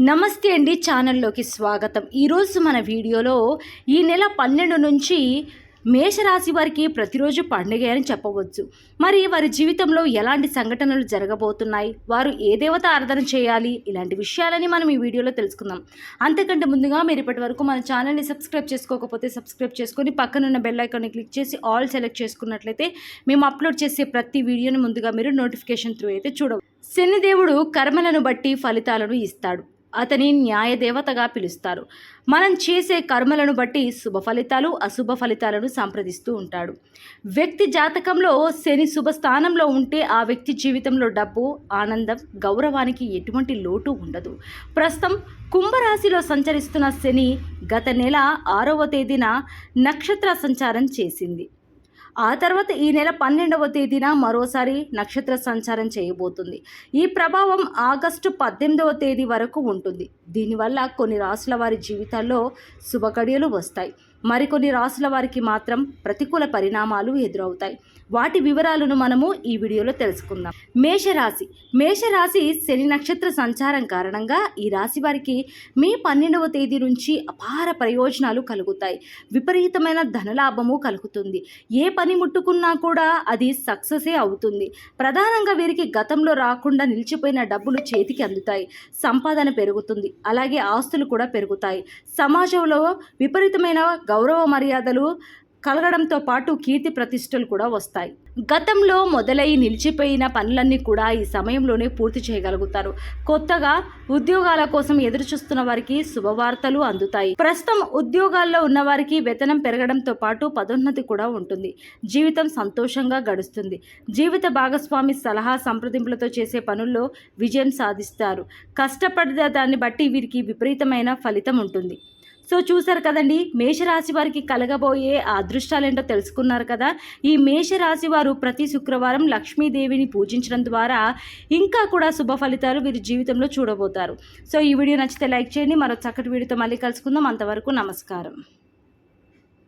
నమస్తే అండి, ఛానల్లోకి స్వాగతం. ఈరోజు మన వీడియోలో ఈ నెల 12 నుంచి మేషరాశి వారికి ప్రతిరోజు పండుగ అని చెప్పవచ్చు. మరి వారి జీవితంలో ఎలాంటి సంఘటనలు జరగబోతున్నాయి, వారు ఏ దేవత ఆరాధన చేయాలి, ఇలాంటి విషయాలని మనం ఈ వీడియోలో తెలుసుకుందాం. అంతకంటే ముందుగా మీరు ఇప్పటి వరకు మన ఛానల్ని సబ్స్క్రైబ్ చేసుకోకపోతే సబ్స్క్రైబ్ చేసుకొని పక్కనున్న బెల్ ఐకాన్ని క్లిక్ చేసి ఆల్ సెలెక్ట్ చేసుకున్నట్లయితే మేము అప్లోడ్ చేసే ప్రతి వీడియోని ముందుగా మీరు నోటిఫికేషన్ త్రూ అయితే చూడవచ్చు. శనిదేవుడు కర్మలను బట్టి ఫలితాలను ఇస్తాడు. అతని న్యాయదేవతగా పిలుస్తారు. మనం చేసే కర్మలను బట్టి శుభ ఫలితాలు అశుభ ఫలితాలను సంప్రదిస్తూ ఉంటాడు. వ్యక్తి జాతకంలో శని శుభ స్థానంలో ఉంటే ఆ వ్యక్తి జీవితంలో డబ్బు, ఆనందం, గౌరవానికి ఎటువంటి లోటు ఉండదు. ప్రస్తుతం కుంభరాశిలో సంచరిస్తున్న శని గత నెల 6వ తేదీన నక్షత్ర సంచారం చేసింది. ఆ తర్వాత ఈ నెల 12వ తేదీన మరోసారి నక్షత్ర సంచారం చేయబోతుంది. ఈ ప్రభావం ఆగస్టు 18వ తేదీ వరకు ఉంటుంది. దీనివల్ల కొన్ని రాశుల వారి జీవితాల్లో శుభగడియలు వస్తాయి. మరికొన్ని రాశుల వారికి మాత్రం ప్రతికూల పరిణామాలు ఎదురవుతాయి. వాటి వివరాలను మనము ఈ వీడియోలో తెలుసుకుందాం. మేషరాశి శని నక్షత్ర సంచారం కారణంగా ఈ రాశి వారికి మే 12వ తేదీ నుంచి అపార ప్రయోజనాలు కలుగుతాయి. విపరీతమైన ధనలాభము కలుగుతుంది. ఏ పని ముట్టుకున్నా కూడా అది సక్సెసే అవుతుంది. ప్రధానంగా వీరికి గతంలో రాకుండా నిలిచిపోయిన డబ్బులు చేతికి అందుతాయి. సంపాదన పెరుగుతుంది. అలాగే ఆస్తులు కూడా పెరుగుతాయి. సమాజంలో విపరీతమైన గౌరవ మర్యాదలు కలగడంతో పాటు కీర్తి ప్రతిష్టలు కూడా వస్తాయి. గతంలో మొదలై నిలిచిపోయిన పనులన్నీ కూడా ఈ సమయంలోనే పూర్తి చేయగలుగుతారు. కొత్తగా ఉద్యోగాల కోసం ఎదురుచూస్తున్న వారికి శుభవార్తలు అందుతాయి. ప్రస్తుతం ఉద్యోగాల్లో ఉన్న వారికి వేతనం పెరగడంతో పాటు పదోన్నతి కూడా ఉంటుంది. జీవితం సంతోషంగా గడుస్తుంది. జీవిత భాగస్వామి సలహా సంప్రదింపులతో చేసే పనుల్లో విజయం సాధిస్తారు. కష్టపడిన దాన్ని బట్టి వీరికి విపరీతమైన ఫలితం ఉంటుంది. సో చూసారు కదండి, మేషరాశి వారికి కలగబోయే ఆ అదృష్టాలేంటో తెలుసుకున్నారు కదా. ఈ మేషరాశి వారు ప్రతి శుక్రవారం లక్ష్మీదేవిని పూజించడం ద్వారా ఇంకా కూడా శుభ ఫలితాలు వీరి జీవితంలో చూడబోతారు. సో ఈ వీడియో నచ్చితే లైక్ చేయండి. మరో చక్కటి వీడియోతో మళ్ళీ కలుసుకుందాం. అంతవరకు నమస్కారం.